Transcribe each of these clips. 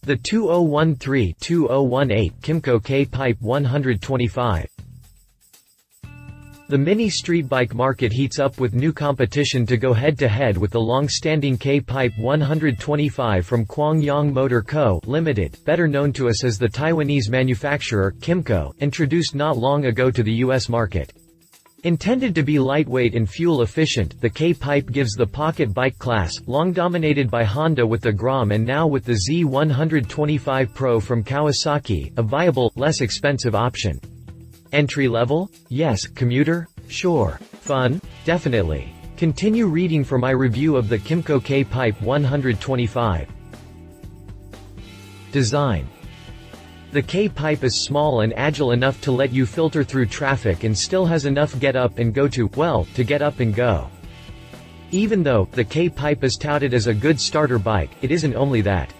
The 2013-2018 Kymco K-Pipe 125. The mini-streetbike market heats up with new competition to go head-to-head with the long-standing K-Pipe 125 from Kwang Yang Motor Co., Ltd., better known to us as the Taiwanese manufacturer, Kymco, introduced not long ago to the U.S. market. Intended to be lightweight and fuel-efficient, the K-Pipe gives the pocket bike class, long dominated by Honda with the Grom and now with the Z125 PRO from Kawasaki, a viable, less expensive option. Entry level? Yes. Commuter? Sure. Fun? Definitely. Continue reading for my review of the Kymco K-Pipe 125. Design. The K-Pipe is small and agile enough to let you filter through traffic and still has enough get up and go to get up and go. Even though the K-Pipe is touted as a good starter bike, it isn't only that.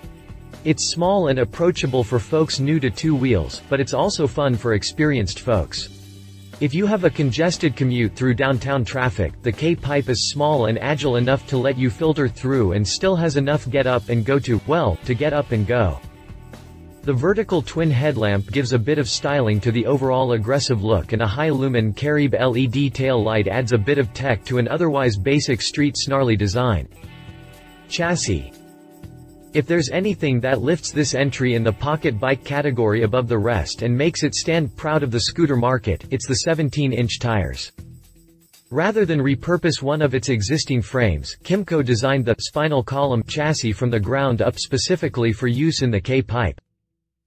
It's small and approachable for folks new to two wheels, but it's also fun for experienced folks. If you have a congested commute through downtown traffic, the K-Pipe is small and agile enough to let you filter through and still has enough get up and go to get up and go. The vertical twin headlamp gives a bit of styling to the overall aggressive look, and a high-lumen Carib LED tail light adds a bit of tech to an otherwise basic street snarly design. Chassis. If there's anything that lifts this entry in the pocket bike category above the rest and makes it stand proud of the scooter market, it's the 17-inch tires. Rather than repurpose one of its existing frames, Kymco designed the spinal column chassis from the ground up specifically for use in the K-Pipe.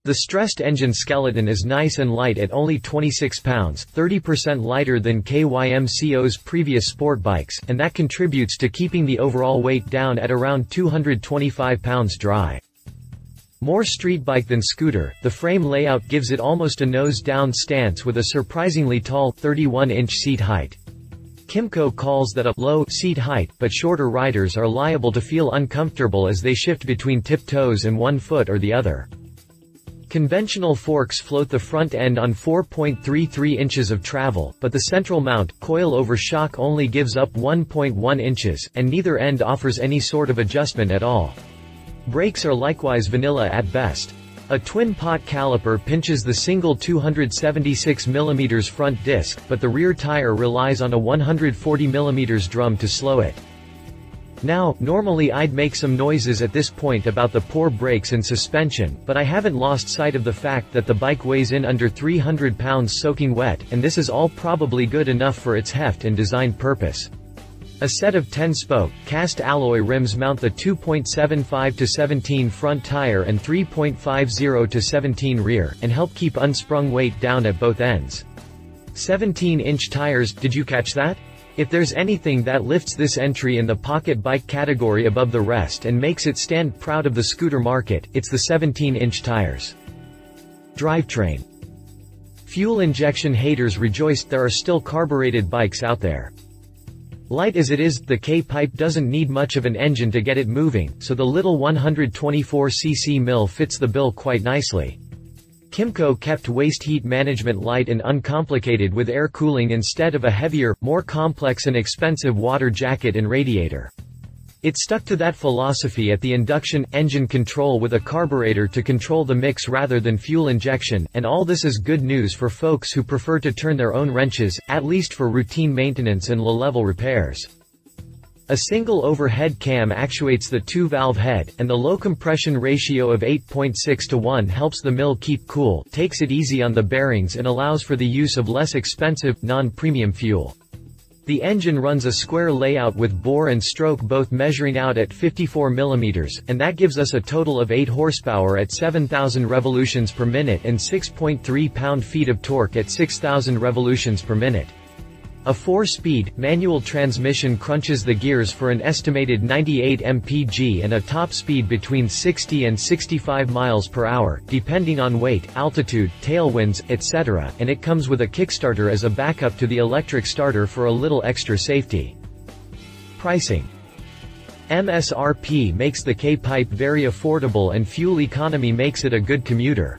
The stressed engine skeleton is nice and light at only 26 pounds, 30% lighter than Kymco's previous sport bikes, and that contributes to keeping the overall weight down at around 225 pounds dry. More street bike than scooter, the frame layout gives it almost a nose-down stance with a surprisingly tall, 31-inch seat height. Kymco calls that a low seat height, but shorter riders are liable to feel uncomfortable as they shift between tiptoes and one foot or the other. Conventional forks float the front end on 4.33 inches of travel, but the central mount, coil-over shock only gives up 1.1 inches, and neither end offers any sort of adjustment at all. Brakes are likewise vanilla at best. A twin-pot caliper pinches the single 276mm front disc, but the rear tire relies on a 140mm drum to slow it. Now, normally I'd make some noises at this point about the poor brakes and suspension, but I haven't lost sight of the fact that the bike weighs in under 300 pounds soaking wet, and this is all probably good enough for its heft and design purpose. A set of 10-spoke, cast alloy rims mount the 2.75-17 front tire and 3.50-17 rear, and help keep unsprung weight down at both ends. 17-inch tires, did you catch that? If there's anything that lifts this entry in the pocket bike category above the rest and makes it stand proud of the scooter market, it's the 17-inch tires. Drivetrain. Fuel injection haters rejoice, there are still carbureted bikes out there. Light as it is, the K-Pipe doesn't need much of an engine to get it moving, so the little 124cc mill fits the bill quite nicely. Kymco kept waste heat management light and uncomplicated with air cooling instead of a heavier, more complex and expensive water jacket and radiator. It stuck to that philosophy at the induction engine control with a carburetor to control the mix rather than fuel injection, and all this is good news for folks who prefer to turn their own wrenches, at least for routine maintenance and low-level repairs. A single overhead cam actuates the two-valve head, and the low compression ratio of 8.6:1 helps the mill keep cool, takes it easy on the bearings and allows for the use of less expensive, non-premium fuel. The engine runs a square layout with bore and stroke both measuring out at 54 mm, and that gives us a total of 8 horsepower at 7,000 revolutions per minute and 6.3 pound-feet of torque at 6,000 revolutions per minute. A 4-speed, manual transmission crunches the gears for an estimated 98 mpg and a top speed between 60 and 65 miles per hour, depending on weight, altitude, tailwinds, etc., and it comes with a kickstarter as a backup to the electric starter for a little extra safety. Pricing. MSRP makes the K-Pipe very affordable and fuel economy makes it a good commuter.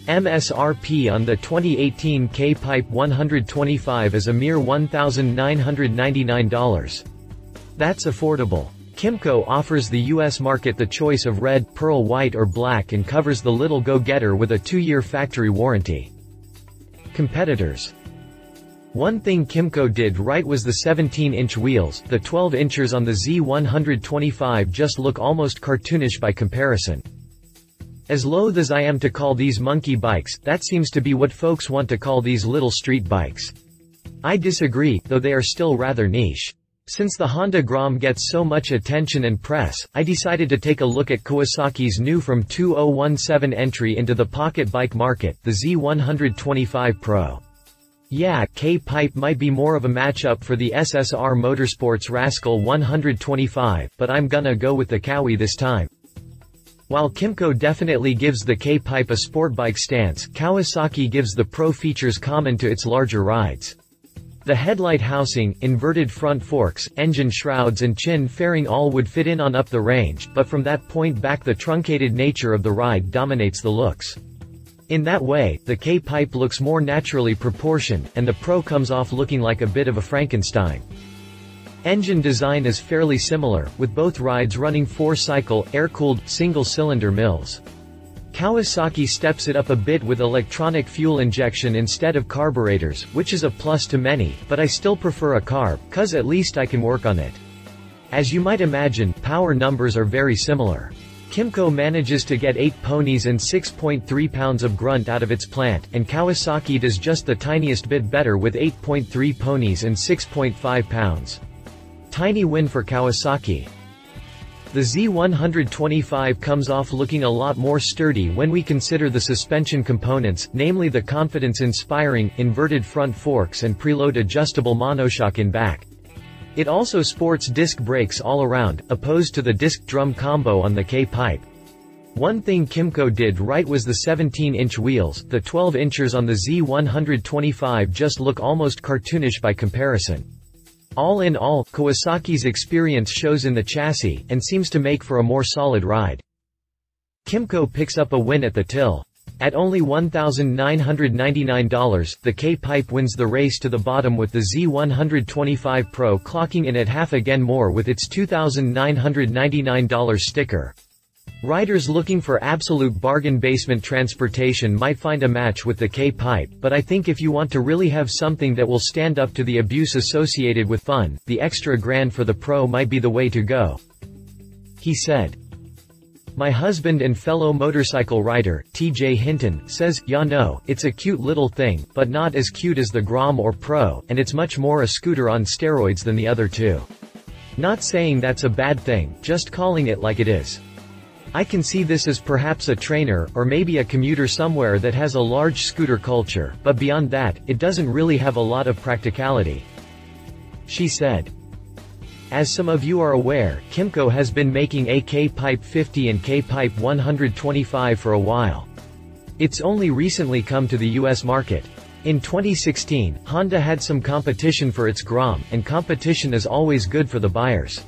MSRP on the 2018 K-Pipe 125 is a mere $1,999. That's affordable. Kymco offers the US market the choice of red, pearl white or black and covers the little go-getter with a 2-year factory warranty. Competitors. One thing Kymco did right was the 17-inch wheels. The 12 inches on the Z125 just look almost cartoonish by comparison. As loath as I am to call these monkey bikes, that seems to be what folks want to call these little street bikes. I disagree, though they are still rather niche. Since the Honda Grom gets so much attention and press, I decided to take a look at Kawasaki's new from 2017 entry into the pocket bike market, the Z125 PRO. Yeah, K-Pipe might be more of a matchup for the SSR Motorsports Rascal 125, but I'm gonna go with the Kawi this time. While Kymco definitely gives the K-Pipe a sport bike stance, Kawasaki gives the Pro features common to its larger rides. The headlight housing, inverted front forks, engine shrouds and chin fairing all would fit in on up the range, but from that point back the truncated nature of the ride dominates the looks. In that way, the K-Pipe looks more naturally proportioned, and the Pro comes off looking like a bit of a Frankenstein. Engine design is fairly similar, with both rides running 4-cycle, air-cooled, single-cylinder mills. Kawasaki steps it up a bit with electronic fuel injection instead of carburetors, which is a plus to many, but I still prefer a carb, cause at least I can work on it. As you might imagine, power numbers are very similar. Kymco manages to get 8 ponies and 6.3 pounds of grunt out of its plant, and Kawasaki does just the tiniest bit better with 8.3 ponies and 6.5 pounds. Tiny win for Kawasaki. The Z125 comes off looking a lot more sturdy when we consider the suspension components, namely the confidence-inspiring, inverted front forks and preload adjustable monoshock in back. It also sports disc brakes all around, opposed to the disc drum combo on the K-Pipe. One thing Kymco did right was the 17-inch wheels. The 12 inches on the Z125 just look almost cartoonish by comparison. All in all, Kawasaki's experience shows in the chassis, and seems to make for a more solid ride. Kymco picks up a win at the till. At only $1,999, the K-Pipe wins the race to the bottom with the Z125 PRO clocking in at half again more with its $2,999 sticker. Riders looking for absolute bargain basement transportation might find a match with the K-Pipe, but I think if you want to really have something that will stand up to the abuse associated with fun, the extra grand for the Pro might be the way to go. He said. My husband and fellow motorcycle rider, TJ Hinton, says, "Ya know, it's a cute little thing, but not as cute as the Grom or Pro, and it's much more a scooter on steroids than the other two. Not saying that's a bad thing, just calling it like it is. I can see this as perhaps a trainer, or maybe a commuter somewhere that has a large scooter culture, but beyond that, it doesn't really have a lot of practicality," she said. As some of you are aware, Kymco has been making a K-Pipe 50 and K-Pipe 125 for a while. It's only recently come to the US market. In 2016, Honda had some competition for its Grom, and competition is always good for the buyers.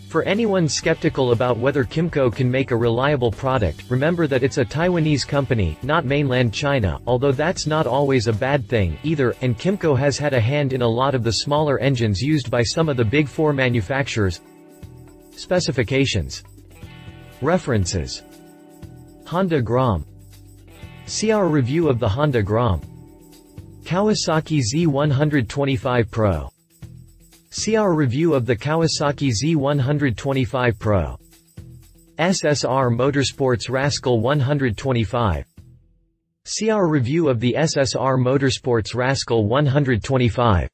For anyone skeptical about whether Kymco can make a reliable product, remember that it's a Taiwanese company, not mainland China, although that's not always a bad thing, either, and Kymco has had a hand in a lot of the smaller engines used by some of the Big Four manufacturers. Specifications. References. Honda Grom. See our review of the Honda Grom. Kawasaki Z125 PRO. See our review of the Kawasaki Z125 PRO. SSR Motorsports Rascal 125. See our review of the SSR Motorsports Rascal 125.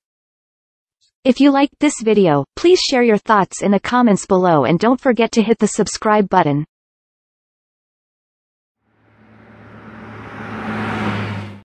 If you liked this video, please share your thoughts in the comments below and don't forget to hit the subscribe button.